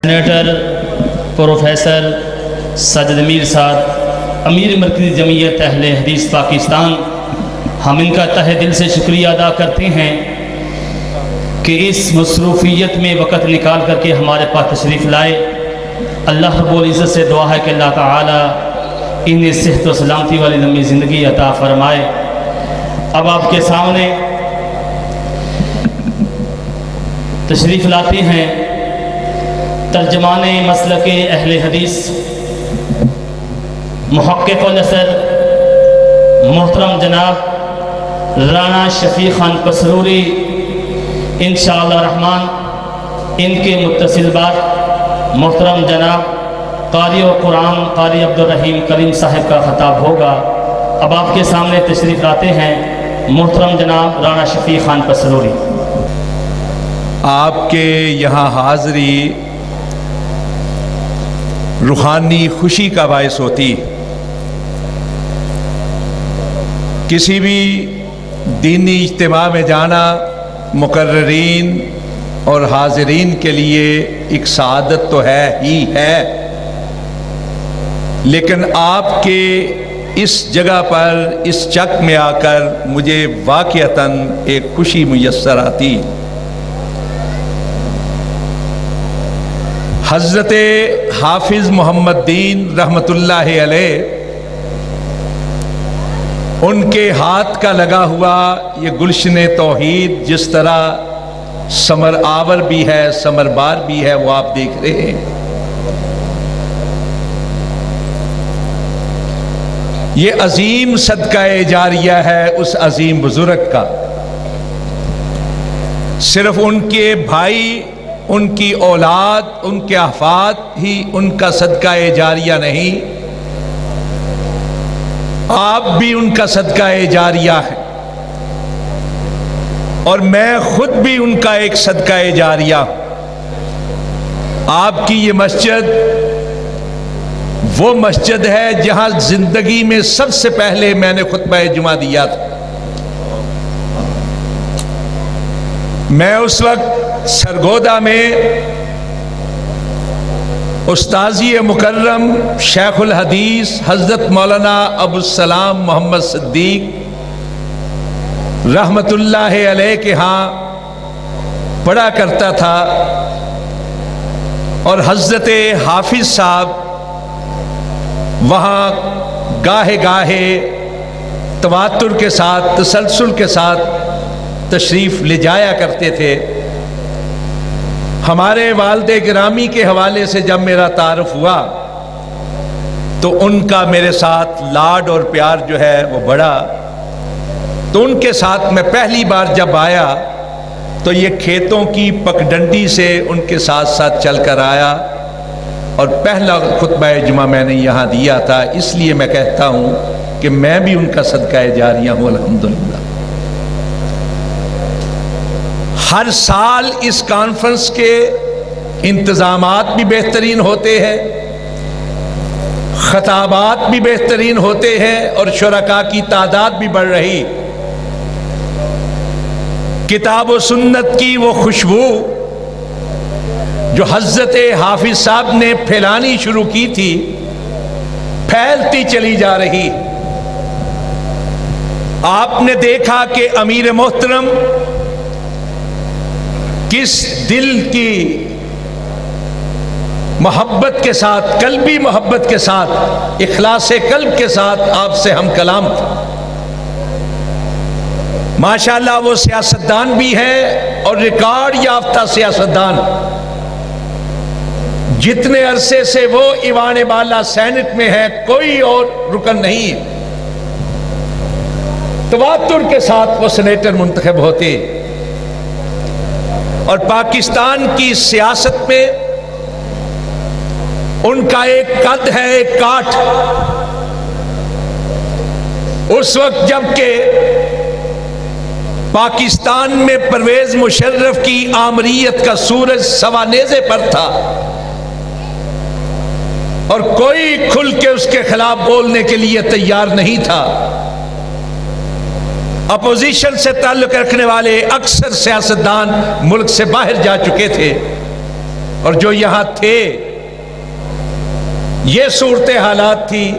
Senator professor Sajid امیر صاحب امیر مرکزی جمعیت اہل حدیث پاکستان، ہم ان کا تہہ دل سے شکریہ ادا کرتے ہیں کہ اس مصروفیت میں وقت نکال کر کے ہمارے پاس تشریف لائے۔ اللہ رب العزت سے دعا ہے کہ اللہ تعالی انہیں صحت و سلامتی والی لمبی زندگی عطا فرمائے۔ اب آپ کے سامنے تشریف لاتے ہیں ترجمان مسلک اہل حدیث، محقق النثر محترم جناب رانا شفیق خان پسروری، انشاءاللہ الرحمن ان کے متصل بات محترم جناب قاری و قرآن قاری عبدالرحیم کریم صاحب کا خطاب ہوگا۔ اب آپ کے سامنے تشریف لاتے ہیں محترم جناب رانا شفیق خان پسروری۔ آپ کے یہاں حاضری روحانی خوشی کا باعث ہوتی۔ کسی بھی دینی اجتماع میں جانا مقررین اور حاضرین کے لیے ایک سعادت تو ہے ہی ہے، لیکن آپ کے اس جگہ پر اس چک میں آ کر مجھے واقعتاً ایک خوشی میسر آتی۔ حضرت حافظ محمد دین رحمۃ اللہ علیہ، ان کے ہاتھ کا لگا ہوا یہ گلشن توحید جس طرح ثمر آور بھی ہے ثمر بار بھی ہے، وہ آپ دیکھ رہے ہیں۔ یہ عظیم صدقہ جاریہ ہے اس عظیم بزرگ کا۔ صرف ان کے بھائی، ان کی اولاد، ان کے احفاد ہی ان کا صدقہ جاریہ نہیں، آپ بھی ان کا صدقہ جاریہ ہے، اور میں خود بھی ان کا ایک صدقہ جاریہ ہوں۔ آپ کی یہ مسجد وہ مسجد ہے جہاں زندگی میں سب سے پہلے میں نے خطبہ جمعہ دیا تھا۔ میں اس وقت سرگودا میں استاذی مکرم شیخ الحدیث حضرت مولانا ابو السلام محمد صدیق رحمت اللہ علیہ کے ہاں پڑھا کرتا تھا، اور حضرت حافظ صاحب وہاں گاہے گاہے تواتر کے ساتھ تسلسل کے ساتھ تشریف لے جایا کرتے تھے۔ ہمارے والد گرامی کے حوالے سے جب میرا تعارف ہوا تو ان کا میرے ساتھ لاڈ اور پیار جو ہے وہ بڑھا۔ تو ان کے ساتھ میں پہلی بار جب آیا تو یہ کھیتوں کی پگڈنڈی سے ان کے ساتھ ساتھ چل کر آیا، اور پہلا خطبہ جمعہ میں نے یہاں دیا تھا۔ اس لیے میں کہتا ہوں کہ میں بھی ان کا صدقہ جاریہ ہوں الحمدللہ۔ ہر سال اس کانفرنس کے انتظامات بھی بہترین ہوتے ہیں، خطابات بھی بہترین ہوتے ہیں، اور شرکاء کی تعداد بھی بڑھ رہی۔ کتاب و سنت کی وہ خوشبو جو حضرت حافظ صاحب نے پھیلانی شروع کی تھی، پھیلتی چلی جا رہی۔ آپ نے دیکھا کہ امیر محترم کس دل کی محبت کے ساتھ، قلبی محبت کے ساتھ، اخلاص قلب کے ساتھ آپ سے ہم کلام تھا۔ ماشاءاللہ وہ سیاستدان بھی ہیں اور ریکارڈ یافتہ سیاستدان۔ جتنے عرصے سے وہ ایوان بالا سینٹ میں ہے، کوئی اور رکن نہیں ہے، تواتر کے ساتھ وہ سینیٹر منتخب ہوتے۔ اور پاکستان کی سیاست میں ان کا ایک قد ہے، ایک کاٹ۔ اس وقت جب کہ پاکستان میں پرویز مشرف کی آمریت کا سورج سوا نیزے پر تھا، اور کوئی کھل کے اس کے خلاف بولنے کے لیے تیار نہیں تھا، اپوزیشن سے تعلق رکھنے والے اکثر سیاستدان ملک سے باہر جا چکے تھے، اور جو یہاں تھے یہ صورت حالات تھی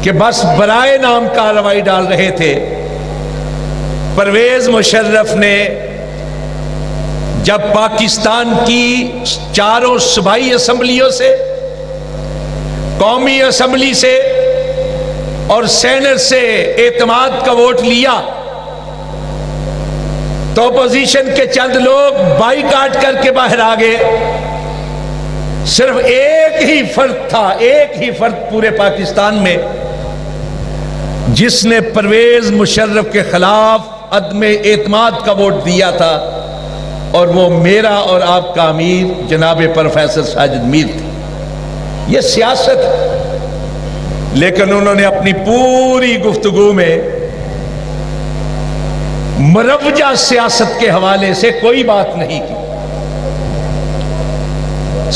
کہ بس برائے نام کارروائی ڈال رہے تھے۔ پرویز مشرف نے جب پاکستان کی چاروں صوبائی اسمبلیوں سے، قومی اسمبلی سے اور سینٹ سے اعتماد کا ووٹ لیا تو اپوزیشن کے چند لوگ بائیکاٹ کر کے باہر آ گئے۔ صرف ایک ہی فرد تھا، ایک ہی فرد پورے پاکستان میں جس نے پرویز مشرف کے خلاف عدم اعتماد کا ووٹ دیا تھا، اور وہ میرا اور آپ کا امیر جناب پروفیسر ساجد میر تھے۔ یہ سیاست ہے، لیکن انہوں نے اپنی پوری گفتگو میں مروجہ سیاست کے حوالے سے کوئی بات نہیں کی،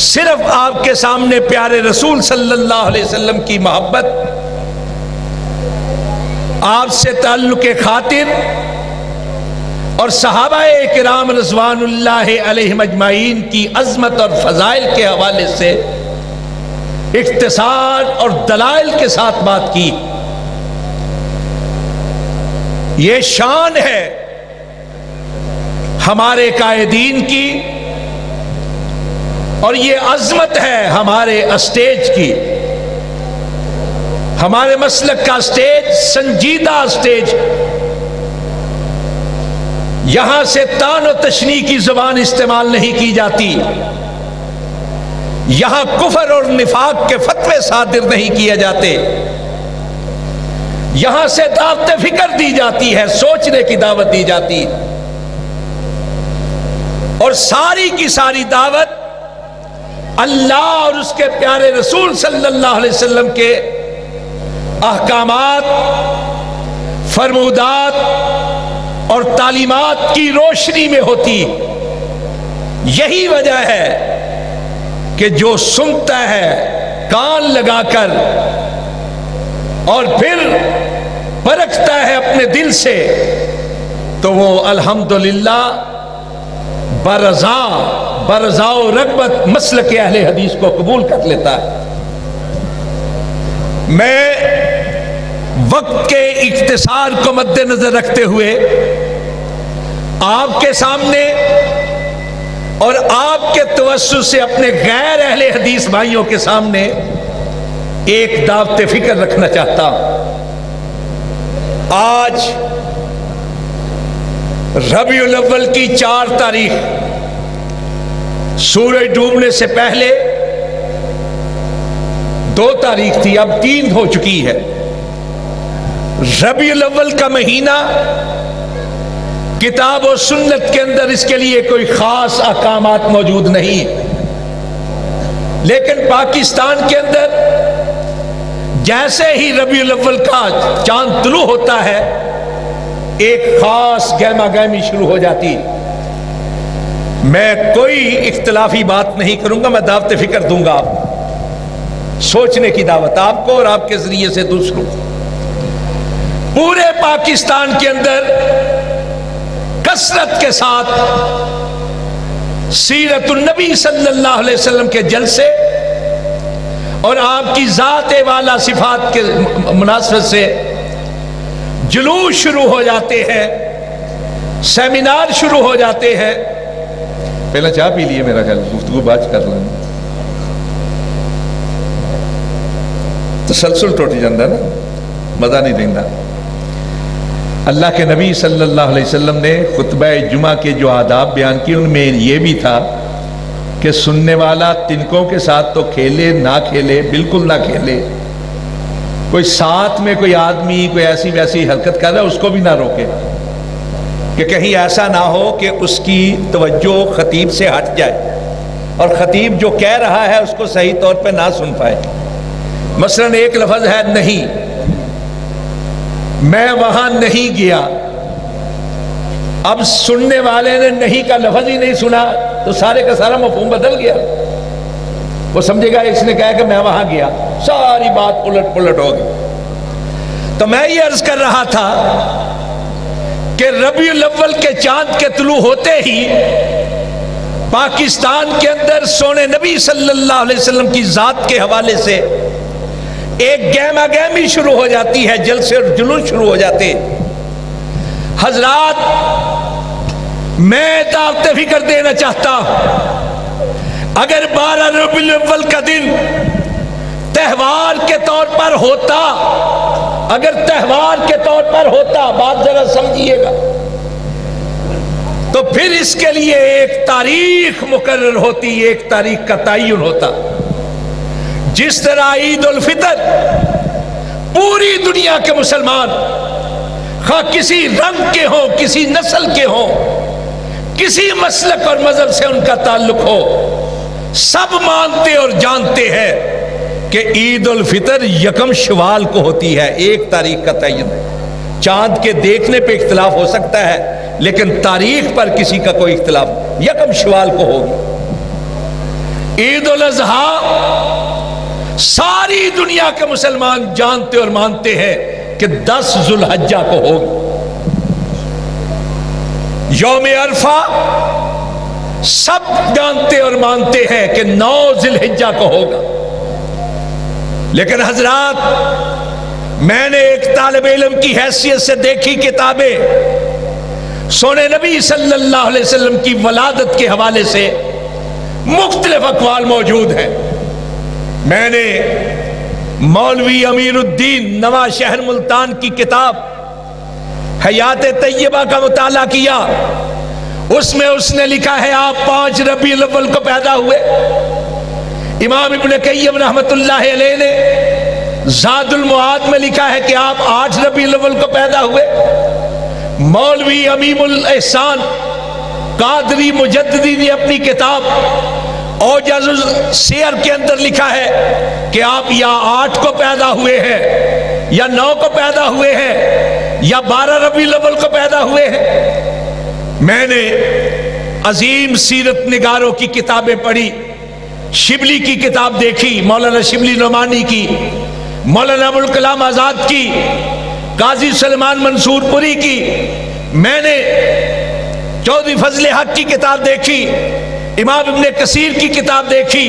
صرف آپ کے سامنے پیارے رسول صلی اللہ علیہ وسلم کی محبت، آپ سے تعلق خاطر اور صحابہ کرام رضوان اللہ علیہم اجمعین کی عظمت اور فضائل کے حوالے سے اختصار اور دلائل کے ساتھ بات کی۔ یہ شان ہے ہمارے قائدین کی، اور یہ عظمت ہے ہمارے اسٹیج کی۔ ہمارے مسلک کا اسٹیج سنجیدہ اسٹیج، یہاں سے تان و تشنیع کی زبان استعمال نہیں کی جاتی، یہاں کفر اور نفاق کے فتوے صادر نہیں کیے جاتے، یہاں سے دعوت فکر دی جاتی ہے، سوچنے کی دعوت دی جاتی ہے، اور ساری کی ساری دعوت اللہ اور اس کے پیارے رسول صلی اللہ علیہ وسلم کے احکامات، فرمودات اور تعلیمات کی روشنی میں ہوتی۔ یہی وجہ ہے کہ جو سنتا ہے کان لگا کر اور پھر پرکھتا ہے اپنے دل سے، تو وہ الحمدللہ برضا و رغبت مسلک اہل حدیث کو قبول کر لیتا ہے۔ میں وقت کے اختصار کو مد نظر رکھتے ہوئے آپ کے سامنے اور آپ کے توسط سے اپنے غیر اہل حدیث بھائیوں کے سامنے ایک دعوت فکر رکھنا چاہتا ہوں۔ آج ربیع الاول کی 4 تاریخ، سورج ڈوبنے سے پہلے 2 تاریخ تھی، اب 3 ہو چکی ہے۔ ربیع الاول کا مہینہ کتاب و سنت کے اندر اس کے لیے کوئی خاص احکامات موجود نہیں، لیکن پاکستان کے اندر جیسے ہی ربیع الاول کا چاند طلوع ہوتا ہے ایک خاص گہما گہمی شروع ہو جاتی۔ میں کوئی اختلافی بات نہیں کروں گا، میں دعوت فکر دوں گا آپ کو، سوچنے کی دعوت آپ کو اور آپ کے ذریعے سے دوسروں کو۔ پورے پاکستان کے اندر کثرت کے ساتھ سیرت النبی صلی اللہ علیہ وسلم کے جلسے اور آپ کی ذات والا صفات کے مناسبت سے جلوس شروع ہو جاتے ہیں، سیمینار شروع ہو جاتے ہیں۔ پہلا چاہ پی لیے، میرا خیال گفتگو بات کر لیں، تسلسل ٹوٹ جاندہ نا، مزہ نہیں دیندہ۔ اللہ کے نبی صلی اللہ علیہ وسلم نے خطبہ جمعہ کے جو آداب بیان کی ان میں یہ بھی تھا کہ سننے والا تنکوں کے ساتھ تو کھیلے نہ کھیلے، بالکل نہ کھیلے، کوئی ساتھ میں کوئی آدمی کوئی ایسی ویسی حرکت کر رہا ہے اس کو بھی نہ روکے، کہ کہیں ایسا نہ ہو کہ اس کی توجہ خطیب سے ہٹ جائے اور خطیب جو کہہ رہا ہے اس کو صحیح طور پہ نہ سن پائے۔ مثلاً ایک لفظ ہے نہیں، میں وہاں نہیں گیا، اب سننے والے نے نہیں کا لفظ ہی نہیں سنا تو سارے کا سارا مفہوم بدل گیا، وہ سمجھے گا اس نے کہا کہ میں وہاں گیا، ساری بات الٹ پلٹ ہو گئی۔ تو میں یہ عرض کر رہا تھا کہ ربیع الاول کے چاند کے طلوع ہوتے ہی پاکستان کے اندر سونے نبی صلی اللہ علیہ وسلم کی ذات کے حوالے سے ایک گہما گہمی شروع ہو جاتی ہے، جلسے اور جلوس شروع ہو جاتے ہیں۔ حضرات، میں دعوت فکر دینا چاہتا ہوں، اگر 12 ربیع الاول کا دن تہوار کے طور پر ہوتا، اگر تہوار کے طور پر ہوتا، بات ذرا سمجھیے گا، تو پھر اس کے لیے ایک تاریخ مقرر ہوتی، ایک تاریخ کا تعین ہوتا۔ جس طرح عید الفطر پوری دنیا کے مسلمان، خواہ کسی رنگ کے ہوں، کسی نسل کے ہوں، کسی مسلک اور مذہب سے ان کا تعلق ہو، سب مانتے اور جانتے ہیں کہ عید الفطر 1 شوال کو ہوتی ہے، ایک تاریخ کا تعین ہے۔ چاند کے دیکھنے پہ اختلاف ہو سکتا ہے، لیکن تاریخ پر کسی کا کوئی اختلاف 1 شوال کو ہوگی۔ عید الاضحیٰ ساری دنیا کے مسلمان جانتے اور مانتے ہیں کہ 10 ذو الحجہ کو ہوگی۔ یوم عرفہ سب جانتے اور مانتے ہیں کہ 9 ذی الحجہ کو ہوگا۔ لیکن حضرات، میں نے ایک طالب علم کی حیثیت سے دیکھی کتابیں، سونے نبی صلی اللہ علیہ وسلم کی ولادت کے حوالے سے مختلف اقوال موجود ہیں۔ میں نے مولوی امیر الدین نواز شہر ملتان کی کتاب حیات طیبہ کا مطالعہ کیا، اس میں اس نے لکھا ہے آپ 5 ربیع الاول کو پیدا ہوئے۔ امام ابن قیم رحمت اللہ علیہ نے زاد المعاد میں لکھا ہے کہ آپ 8 ربیع الاول کو پیدا ہوئے۔ مولوی امیم الاحسان قادری مجددی نے اپنی کتاب اوجز السیر کے اندر لکھا ہے کہ آپ یا 8 کو پیدا ہوئے ہیں، یا 9 کو پیدا ہوئے ہیں، یا 12 ربیع الاول کو پیدا ہوئے ہیں۔ میں نے عظیم سیرت نگاروں کی کتابیں پڑھی، شبلی کی کتاب دیکھی، مولانا شبلی نعمانی کی، مولانا ابوالکلام آزاد کی، قاضی سلمان منصور پوری کی، میں نے چودھری فضل حق کی کتاب دیکھی، امام ابن کثیر کی کتاب دیکھی،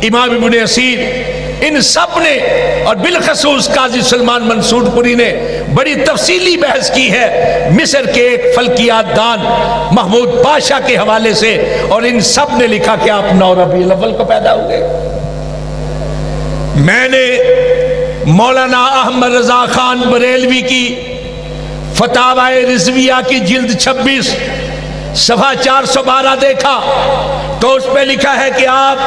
امام ابن اسیر، ان سب نے اور بالخصوص قاضی سلمان منصور پوری نے بڑی تفصیلی بحث کی ہے مصر کے ایک فلکیات دان محمود پاشا کے حوالے سے، اور ان سب نے لکھا کہ آپ 9 ربیع الاول کو پیدا ہوئے۔ میں نے مولانا احمد رضا خان بریلوی کی فتاوی رضویہ کی جلد 26 صفحہ 412 دیکھا تو اس پہ لکھا ہے کہ آپ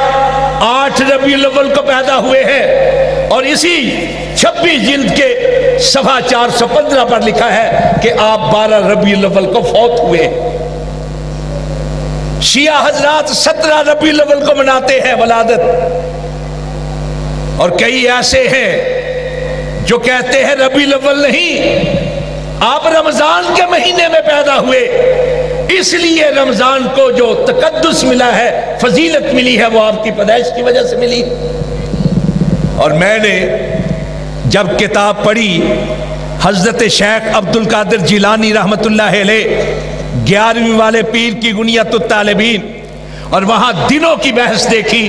8 ربیع الاول کو پیدا ہوئے ہیں، اور اسی 26 جلد کے صفحہ 415 پر لکھا ہے کہ آپ 12 ربیع الاول کو فوت ہوئے۔ شیعہ حضرات 17 ربیع الاول کو مناتے ہیں ولادت، اور کئی ایسے ہیں جو کہتے ہیں ربیع الاول نہیں، آپ رمضان کے مہینے میں پیدا ہوئے، اس لیے رمضان کو جو تقدس ملا ہے، فضیلت ملی ہے، وہ آپ کی پیدائش کی وجہ سے ملی۔ اور میں نے جب کتاب پڑھی حضرت شیخ عبد القادر جیلانی رحمت اللہ علیہ 11ویں والے پیر کی غنیت الطالبین، اور وہاں دنوں کی بحث دیکھی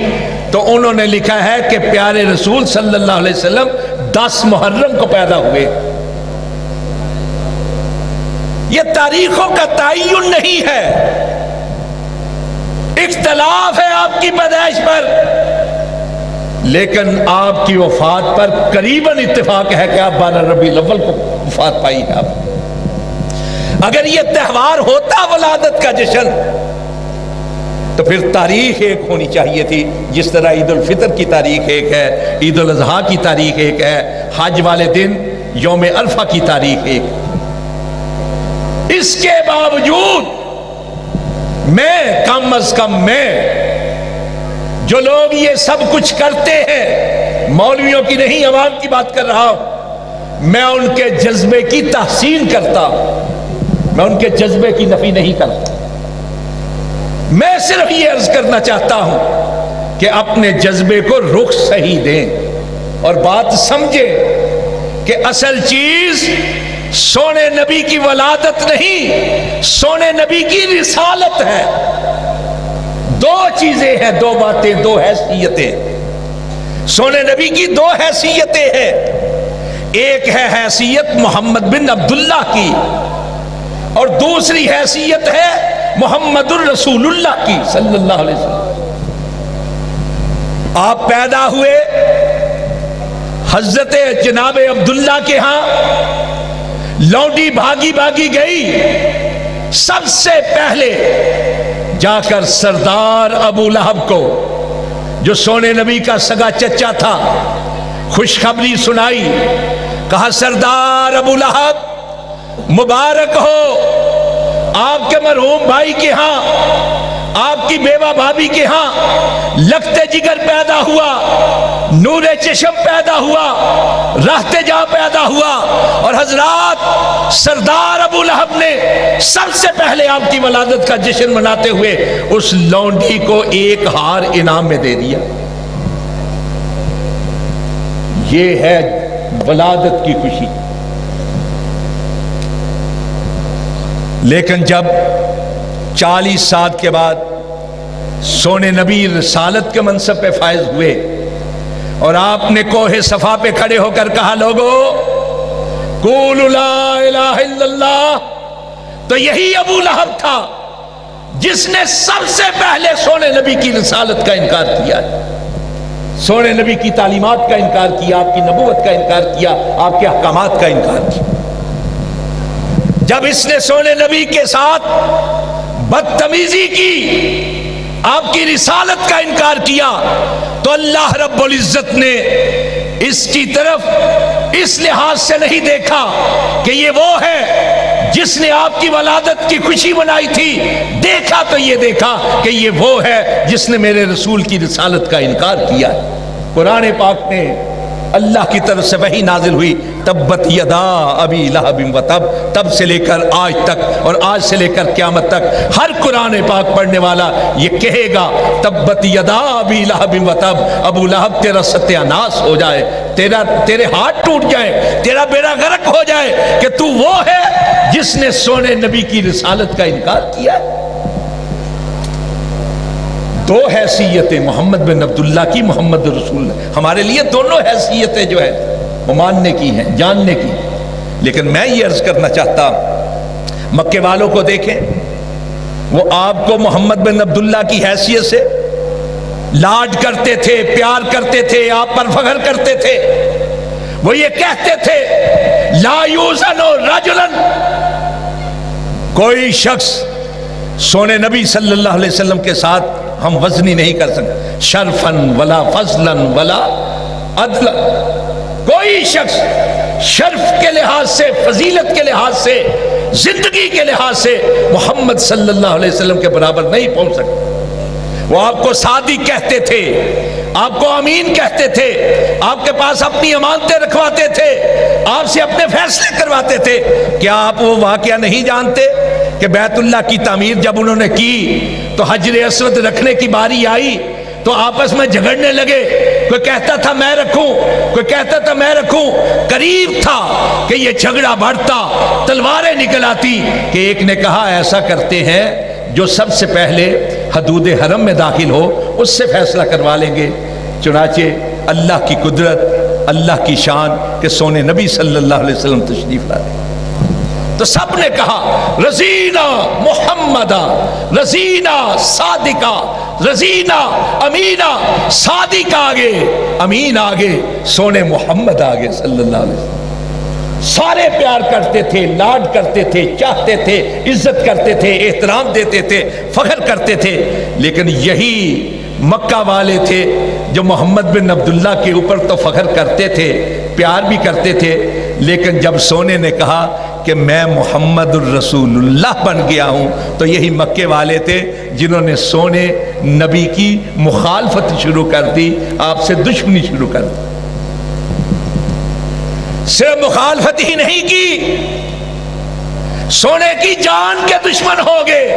تو انہوں نے لکھا ہے کہ پیارے رسول صلی اللہ علیہ وسلم 10 محرم کو پیدا ہوئے۔ یہ تاریخوں کا تعین نہیں ہے، اختلاف ہے آپ کی پیدائش پر، لیکن آپ کی وفات پر قریباً اتفاق ہے کہ آپ 12 ربیع الاول کو وفات پائی ہے آپ۔ اگر یہ تہوار ہوتا ولادت کا جشن تو پھر تاریخ ایک ہونی چاہیے تھی، جس طرح عید الفطر کی تاریخ ایک ہے، عید الاضحیٰ کی تاریخ ایک ہے، حج والے دن یوم عرفہ کی تاریخ ایک۔ اس کے باوجود میں کم از کم میں جو لوگ یہ سب کچھ کرتے ہیں، مولویوں کی نہیں عوام کی بات کر رہا ہوں، میں ان کے جذبے کی تحسین کرتا ہوں، میں ان کے جذبے کی نفی نہیں کرتا۔ میں صرف یہ عرض کرنا چاہتا ہوں کہ اپنے جذبے کو رخ صحیح دیں اور بات سمجھیں کہ اصل چیز سونے نبی کی ولادت نہیں، سونے نبی کی رسالت ہے۔ دو چیزیں ہیں، دو باتیں، دو حیثیتیں۔ سونے نبی کی دو حیثیتیں ہیں، ایک ہے حیثیت محمد بن عبداللہ کی، اور دوسری حیثیت ہے محمد الرسول اللہ کی صلی اللہ علیہ وسلم۔ آپ پیدا ہوئے حضرت جناب عبداللہ کے ہاں، لونڈی بھاگی بھاگی گئی، سب سے پہلے جا کر سردار ابو لہب کو، جو سونے نبی کا سگا چچا تھا، خوشخبری سنائی۔ کہا سردار ابو لہب مبارک ہو، آپ کے مرحوم بھائی کے ہاں، آپ کی بیوہ بھابی کے ہاں لگتے جگر پیدا ہوا، نور چشم پیدا ہوا، راحت جاں پیدا ہوا، اور حضرات سردار ابو لہب نے سب سے پہلے آپ کی ولادت کا جشن مناتے ہوئے اس لونڈی کو ایک ہار انعام میں دے دیا۔ یہ ہے ولادت کی خوشی۔ لیکن جب 40 سال کے بعد سونے نبی رسالت کے منصب پہ فائز ہوئے اور آپ نے کوہ صفا پہ کھڑے ہو کر کہا لوگو قولوا لا الہ الا اللہ، تو یہی ابو لہب تھا جس نے سب سے پہلے سونے نبی کی رسالت کا انکار کیا، سونے نبی کی تعلیمات کا انکار کیا، آپ کی نبوت کا انکار کیا، آپ کے احکامات کا انکار کیا۔ جب اس نے سونے نبی کے ساتھ بدتمیزی کی، آپ کی رسالت کا انکار کیا، تو اللہ رب العزت نے اس کی طرف اس لحاظ سے نہیں دیکھا کہ یہ وہ ہے جس نے آپ کی ولادت کی خوشی منائی تھی، دیکھا تو یہ دیکھا کہ یہ وہ ہے جس نے میرے رسول کی رسالت کا انکار کیا ہے۔ قرآن پاک میں اللہ کی طرف سے وحی نازل ہوئی، تبت یدا ابی لہب و تب، تب سے لے کر آج تک اور آج سے لے کر قیامت تک ہر قرآن پاک پڑھنے والا یہ کہے گا تبت یدا ابی لہب و تب، ابو لہب تیرا ستیہ ناس ہو جائے، تیرے ہاتھ ٹوٹ جائے، تیرا بیڑا غرق ہو جائے کہ تو وہ ہے جس نے سونے نبی کی رسالت کا انکار کیا۔ دو حیثیتیں محمد بن عبداللہ کی، محمد رسول اللہ، ہمارے لیے دونوں حیثیتیں جو ہے وہ ماننے کی ہیں، جاننے کی۔ لیکن میں یہ عرض کرنا چاہتا مکے والوں کو دیکھیں، وہ آپ کو محمد بن عبداللہ کی حیثیت سے لاڈ کرتے تھے، پیار کرتے تھے، آپ پر فخر کرتے تھے۔ وہ یہ کہتے تھے لا یوزن رجلا، کوئی شخص سونے نبی صلی اللہ علیہ وسلم کے ساتھ ہم وزنی نہیں کر سکتے، شرفن ولا فضلن ولا عدل، کوئی شخص شرف کے لحاظ سے، فضیلت کے لحاظ سے، زندگی کے لحاظ سے محمد صلی اللہ علیہ وسلم کے برابر نہیں پہنچ سکتا۔ وہ آپ کو صادق کہتے تھے، آپ کو امین کہتے تھے، آپ کے پاس اپنی امانتیں رکھواتے تھے، آپ سے اپنے فیصلے کرواتے تھے۔ کیا آپ وہ واقعہ نہیں جانتے کہ بیت اللہ کی تعمیر جب انہوں نے کی تو حجر اسود رکھنے کی باری آئی تو آپس میں جھگڑنے لگے، کوئی کہتا تھا میں رکھوں، کوئی کہتا تھا میں رکھوں، قریب تھا کہ یہ جھگڑا بڑھتا، تلواریں نکل آتی کہ ایک نے کہا ایسا کرتے ہیں جو سب سے پہلے حدود حرم میں داخل ہو اس سے فیصلہ کروا لیں گے۔ چنانچہ اللہ کی قدرت، اللہ کی شان کہ سونے نبی صلی اللہ علیہ وسلم تشریف لائے تو سب نے کہا رضینا محمدہ، رضینا صادقہ، رضینا امینا، صادق آگے، امین آگے، سونے محمد آگے صلی اللہ علیہ وسلم۔ سارے پیار کرتے تھے، لاڈ کرتے تھے، چاہتے تھے، عزت کرتے تھے، احترام دیتے تھے، فخر کرتے تھے۔ لیکن یہی مکہ والے تھے جو محمد بن عبداللہ کے اوپر تو فخر کرتے تھے، پیار بھی کرتے تھے، لیکن جب سونے نے کہا کہ میں محمد الرسول اللہ بن گیا ہوں تو یہی مکے والے تھے جنہوں نے سونے نبی کی مخالفت شروع کر دی، آپ سے دشمنی شروع کر دی۔ صرف مخالفت ہی نہیں کی، سونے کی جان کے دشمن ہو گئے۔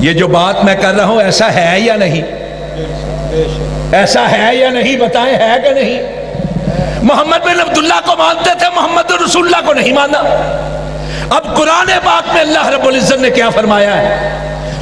یہ جو بات میں کر رہا ہوں ایسا ہے یا نہیں؟ ایسا ہے یا نہیں؟ بتائیں ہے کہ نہیں؟ محمد بن عبداللہ کو مانتے تھے، محمد رسول اللہ کو نہیں مانا۔ اب قرآن پاک میں اللہ رب العزت نے کیا فرمایا ہے؟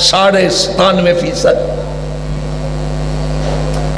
97.5%।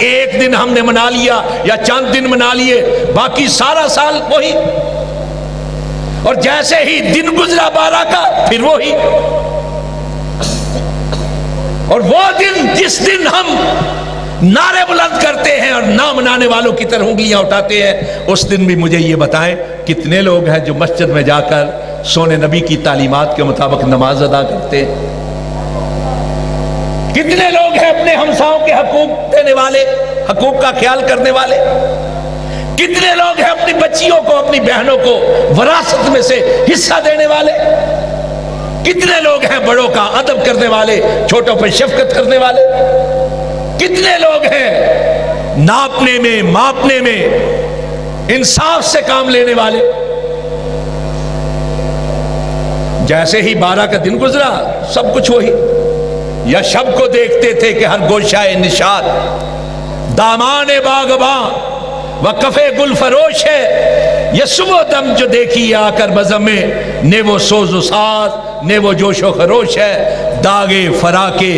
ایک دن ہم نے منا لیا یا چند دن منا لیے، باقی سارا سال وہی، اور جیسے ہی دن گزرا 12 کا پھر وہی، اور وہ دن جس دن ہم نعرے بلند کرتے ہیں اور نہ منانے والوں کی طرح انگلیاں اٹھاتے ہیں، اس دن بھی مجھے یہ بتائیں کتنے لوگ ہیں جو مسجد میں جا کر سونے نبی کی تعلیمات کے مطابق نماز ادا کرتے ہیں؟ کتنے لوگ ہیں اپنے ہمساؤں کے حقوق دینے والے، حقوق کا خیال کرنے والے؟ کتنے لوگ ہیں اپنی بچیوں کو، اپنی بہنوں کو وراثت میں سے حصہ دینے والے؟ کتنے لوگ ہیں بڑوں کا ادب کرنے والے، چھوٹوں پر شفقت کرنے والے؟ کتنے لوگ ہیں ناپنے میں، ماپنے میں انصاف سے کام لینے والے؟ جیسے ہی 12 کا دن گزرا سب کچھ وہی، یا شب کو دیکھتے تھے کہ ہر گوشہ نشاد دامان باغباں و کفے گل فروش ہے، یہ صبح دم جو دیکھی آ کر بزم میں، نے وہ سوز و ساز نے وہ جوش و خروش ہے، داغے فراقے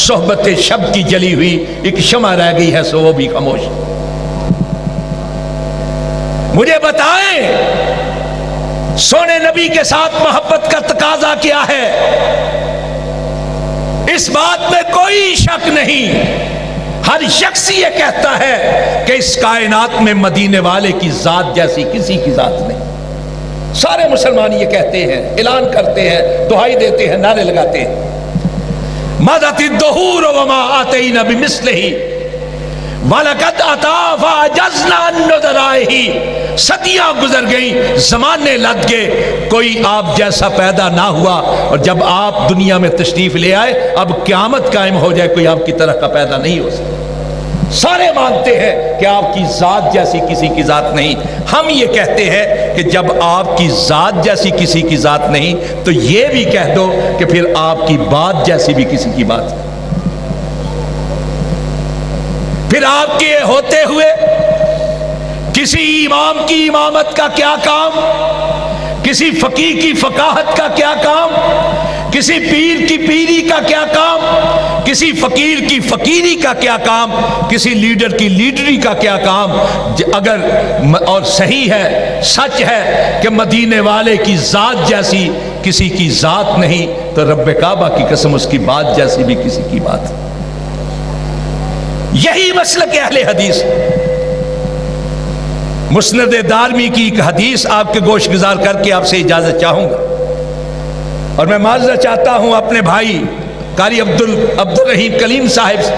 صحبت شب کی جلی ہوئی ایک شمع رہ گئی ہے سو وہ بھی خاموش۔ مجھے بتائیں سونے نبی کے ساتھ محبت کا تقاضا کیا ہے؟ اس بات میں کوئی شک نہیں، ہر شخص یہ کہتا ہے کہ اس کائنات میں مدینے والے کی ذات جیسی کسی کی ذات نہیں۔ سارے مسلمان یہ کہتے ہیں، اعلان کرتے ہیں، دہائی دیتے ہیں، نعرے لگاتے ہیں، مَدَتِ الدُّہُورُ وَمَا آتَيْنَا بِمِثْلِهِ وَلَقَدْ أَتَا فَعَجَزْنَا عَن نُّظَرَائِهِ، صدیاں گزر گئیں، زمانے لد گئے، کوئی آپ جیسا پیدا نہ ہوا، اور جب آپ دنیا میں تشریف لے آئے اب قیامت قائم ہو جائے کوئی آپ کی طرح کا پیدا نہیں ہو سکتا۔ سارے مانتے ہیں کہ آپ کی ذات جیسی کسی کی ذات نہیں۔ ہم یہ کہتے ہیں کہ جب آپ کی ذات جیسی کسی کی ذات نہیں تو یہ بھی کہہ دو کہ پھر آپ کی بات جیسی بھی کسی کی بات نہیں۔ پھر آپ کے ہوتے ہوئے کسی امام کی امامت کا کیا کام، کسی فقیہ کی فقاہت کا کیا کام، کسی پیر کی پیری کا کیا کام، کسی فقیر کی فقیری کا کیا کام، کسی لیڈر کی لیڈری کا کیا کام؟ اگر اور صحیح ہے، سچ ہے کہ مدینے والے کی ذات جیسی کسی کی ذات نہیں تو رب کعبہ کی قسم اس کی بات جیسی بھی کسی کی بات۔ یہی مسلک اہل حدیث۔ مسند دارمی کی ایک حدیث آپ کے گوش گزار کر کے آپ سے اجازت چاہوں گا، اور میں معذرت چاہتا ہوں اپنے بھائی قاری عبد الرحیم کلیم صاحب سے،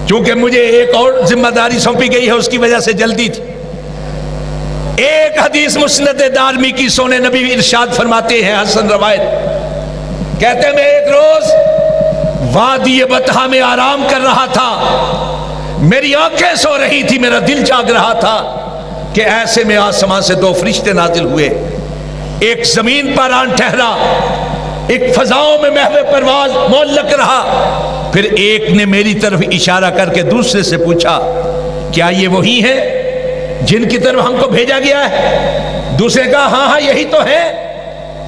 چونکہ مجھے ایک اور ذمہ داری سونپی گئی ہے اس کی وجہ سے جلدی تھی۔ ایک حدیث مسند دارمی کی سونے نبی ارشاد فرماتے ہیں، حسن روایت، کہتے ہیں میں ایک روز وادی بطحا میں آرام کر رہا تھا، میری آنکھیں سو رہی تھی، میرا دل جاگ رہا تھا کہ ایسے میں آسمان سے دو فرشتے نازل ہوئے، ایک زمین پر آن ٹھہرا، ایک فضاؤں میں محو پرواز معلق رہا، پھر ایک نے میری طرف اشارہ کر کے دوسرے سے پوچھا کیا یہ وہی ہیں جن کی طرف ہم کو بھیجا گیا ہے؟ دوسرے کہا ہاں ہاں یہی تو ہے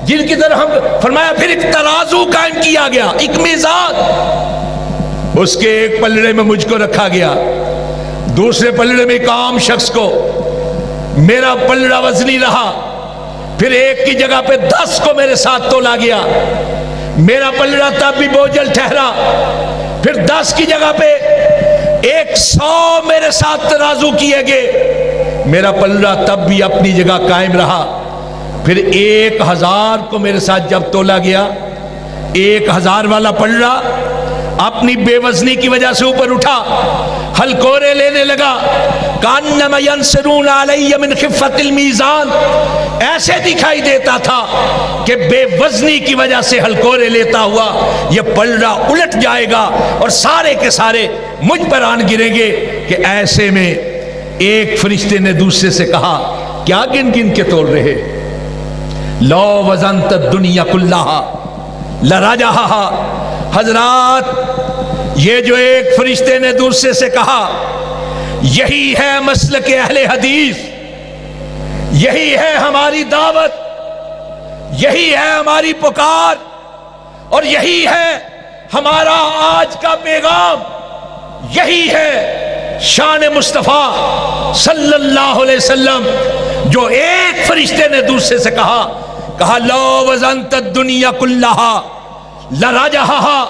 جن کی طرف ہم، فرمایا پھر ایک ترازو قائم کیا گیا، ایک میزان، اس کے ایک پلڑے میں مجھ کو رکھا گیا، دوسرے پلڑے میں ایک عام شخص کو، میرا پلڑا وزنی رہا، پھر ایک کی جگہ پہ 10 کو میرے ساتھ تولا گیا، میرا پلڑا تب بھی بوجھل ٹھہرا، پھر 10 کی جگہ پہ 100 میرے ساتھ ترازو کیے گئے، میرا پلڑا تب بھی اپنی جگہ قائم رہا، پھر 1000 کو میرے ساتھ جب تولا گیا، 1000 والا پلڑا اپنی بے وزنی کی وجہ سے اوپر اٹھا، ہلکورے لینے لگا، کانما ینصرون علی من خفت المیزان، ایسے دکھائی دیتا تھا کہ بے وزنی کی وجہ سے ہلکورے لیتا ہوا یہ پلڑا الٹ جائے گا اور سارے کے سارے مجھ پر آن گریں گے، کہ ایسے میں ایک فرشتے نے دوسرے سے کہا کیا گن گن کے تول رہے؟ لو وزنت الدنیا کلہا لراجہا۔ حضرات یہ جو ایک فرشتے نے دوسرے سے کہا یہی ہے مسلک اہل حدیث، یہی ہے ہماری دعوت، یہی ہے ہماری پکار، اور یہی ہے ہمارا آج کا پیغام یہی ہے، شان مصطفیٰ صلی اللہ علیہ وسلم، جو ایک فرشتے نے دوسرے سے کہا لو وزنت الدنیا کلہا لراجہہا،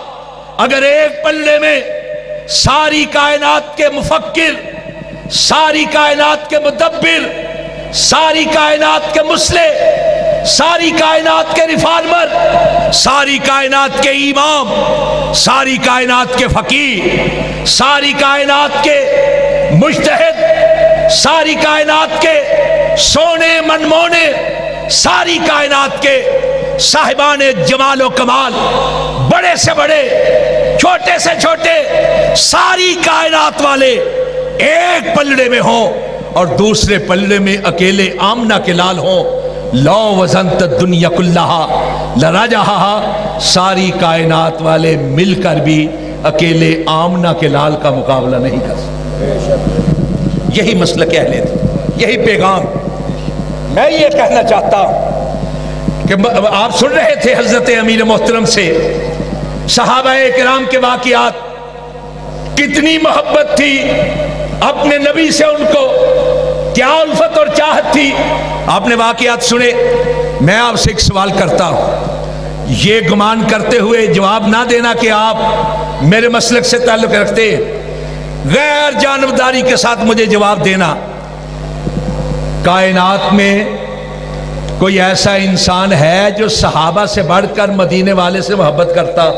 اگر ایک پلڑے میں ساری کائنات کے مفکر، ساری کائنات کے مدبر، ساری کائنات کے مصلح، ساری کائنات کے ریفارمر، ساری کائنات کے امام، ساری کائنات کے فقیہ، ساری کائنات کے مجتہد، ساری کائنات کے سونے منمونے، ساری کائنات کے صاحبان جمال و کمال، بڑے سے بڑے، چھوٹے سے چھوٹے، ساری کائنات والے ایک پلڑے میں ہوں اور دوسرے پلڑے میں اکیلے آمنہ کے لال ہوں، لو وزنت الدنیا کلہا لراجہہا، ساری کائنات والے مل کر بھی اکیلے آمنہ کے لال کا مقابلہ نہیں کر سکتے۔ یہی مسلک اہل حدیث، یہی پیغام میں یہ کہنا چاہتا ہوں کہ آپ سن رہے تھے حضرت امیر محترم سے صحابہ کرام کے واقعات، کتنی محبت تھی اپنے نبی سے، ان کو کیا الفت اور چاہت تھی۔ آپ نے واقعات سنے۔ میں آپ سے ایک سوال کرتا ہوں، یہ گمان کرتے ہوئے جواب نہ دینا کہ آپ میرے مسلک سے تعلق رکھتے، غیر جانبداری کے ساتھ مجھے جواب دینا، کائنات میں کوئی ایسا انسان ہے جو صحابہ سے بڑھ کر مدینے والے سے محبت کرتا؟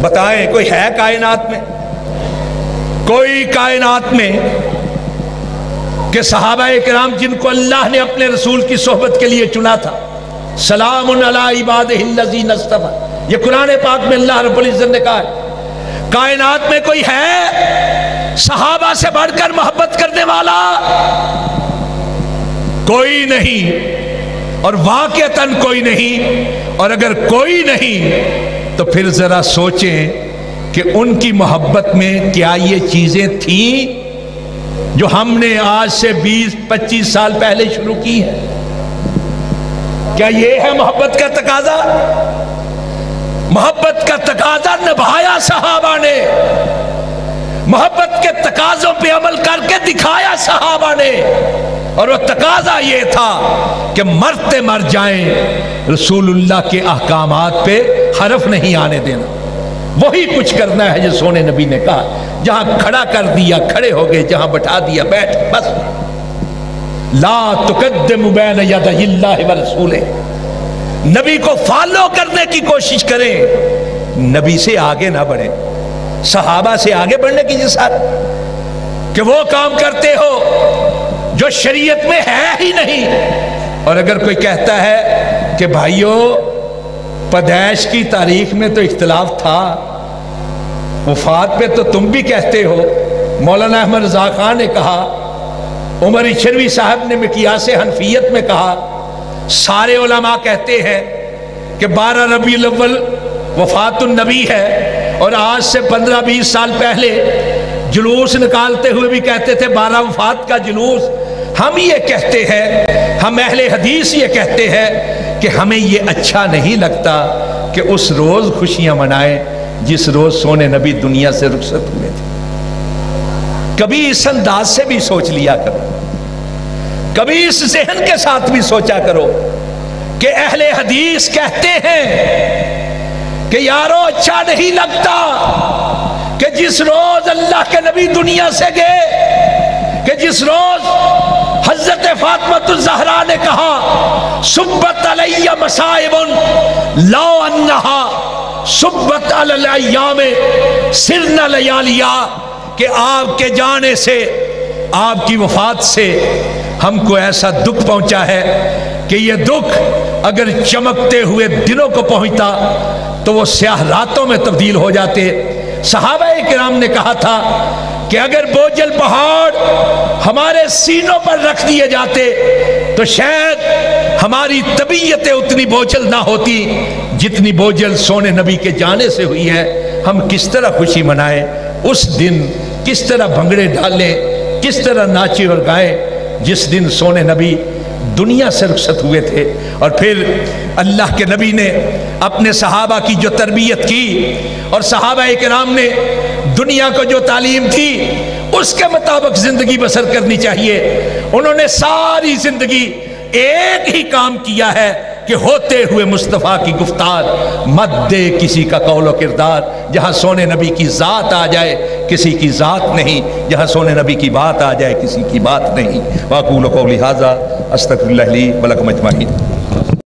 بتائیں، کوئی ہے کائنات میں؟ کوئی کائنات میں کہ صحابہ کرام جن کو اللہ نے اپنے رسول کی صحبت کے لیے چنا تھا، سلام علی عبادہ الذین اصطفیٰ، یہ قرآن پاک میں اللہ رب العزت نے کہا ہے، کائنات میں کوئی ہے صحابہ سے بڑھ کر محبت کرنے والا؟ کوئی نہیں، اور واقعتاً کوئی نہیں۔ اور اگر کوئی نہیں تو پھر ذرا سوچیں کہ ان کی محبت میں کیا یہ چیزیں تھیں جو ہم نے آج سے 20-25 سال پہلے شروع کی ہے؟ کیا یہ ہے محبت کا تقاضا؟ محبت کا تقاضا نبھایا صحابہ نے، محبت کے تقاضوں پہ عمل کر کے دکھایا صحابہ نے، اور وہ تقاضا یہ تھا کہ مرتے مر جائیں، رسول اللہ کے احکامات پہ حرف نہیں آنے دینا، وہی کچھ کرنا ہے جو سونے نبی نے کہا، جہاں کھڑا کر دیا کھڑے ہو گئے، جہاں بٹھا دیا بیٹھ، بس۔ لا تقدم بین یدی اللہ ورسولہ، نبی کو فالو کرنے کی کوشش کریں، نبی سے آگے نہ بڑھیں، صحابہ سے آگے بڑھنے کی جسارت کہ وہ کام کرتے ہو جو شریعت میں ہے ہی نہیں۔ اور اگر کوئی کہتا ہے کہ بھائیو پیدائش کی تاریخ میں تو اختلاف تھا، وفات پہ تو تم بھی کہتے ہو، مولانا احمد رضا خان نے کہا، عمر اشروی صاحب نے مقیاس حنفیت میں کہا، سارے علماء کہتے ہیں کہ 12 ربیع الاول وفات النبی ہے، اور آج سے 15-20 سال پہلے جلوس نکالتے ہوئے بھی کہتے تھے 12 وفات کا جلوس۔ ہم یہ کہتے ہیں، ہم اہل حدیث یہ کہتے ہیں کہ ہمیں یہ اچھا نہیں لگتا کہ اس روز خوشیاں منائیں جس روز سونے نبی دنیا سے رخصت ہوئے تھے۔ کبھی اس انداز سے بھی سوچ لیا کرو، کبھی اس ذہن کے ساتھ بھی سوچا کرو کہ اہل حدیث کہتے ہیں کہ یارو اچھا نہیں لگتا کہ جس روز اللہ کے نبی دنیا سے گئے، کہ جس روز حضرت فاطمہ الزہرا نے کہا سبت علی مصائب لو انہا سبت علی الایام سرنا لیالیا، کہ آپ کے جانے سے، آپ کی وفات سے ہم کو ایسا دکھ پہنچا ہے کہ یہ دکھ اگر چمکتے ہوئے دنوں کو پہنچتا تو وہ سیاہ راتوں میں تبدیل ہو جاتے۔ صحابہ کرام نے کہا تھا کہ اگر بوجھل پہاڑ ہمارے سینوں پر رکھ دیے جاتے تو شاید ہماری طبیعتیں اتنی بوجھل نہ ہوتی جتنی بوجھل سونے نبی کے جانے سے ہوئی ہے۔ ہم کس طرح خوشی منائیں اس دن، کس طرح بھنگڑے ڈالیں، کس طرح ناچے اور گائیں جس دن سونے نبی دنیا سے رخصت ہوئے تھے، اور پھر اللہ کے نبی نے اپنے صحابہ کی جو تربیت کی اور صحابہ کرام نے دنیا کو جو تعلیم تھی اس کے مطابق زندگی بسر کرنی چاہیے. انہوں نے ساری زندگی ایک ہی کام کیا ہے کہ ہوتے ہوئے مصطفیٰ کی گفتار مت دے کسی کا قول و کردار. جہاں سونے نبی کی ذات آ جائے کسی کی ذات نہیں، جہاں سونے نبی کی بات آ جائے کسی کی بات نہیں. واقول قولی ھذا استغفر اللہ لی ولکم اجمعین.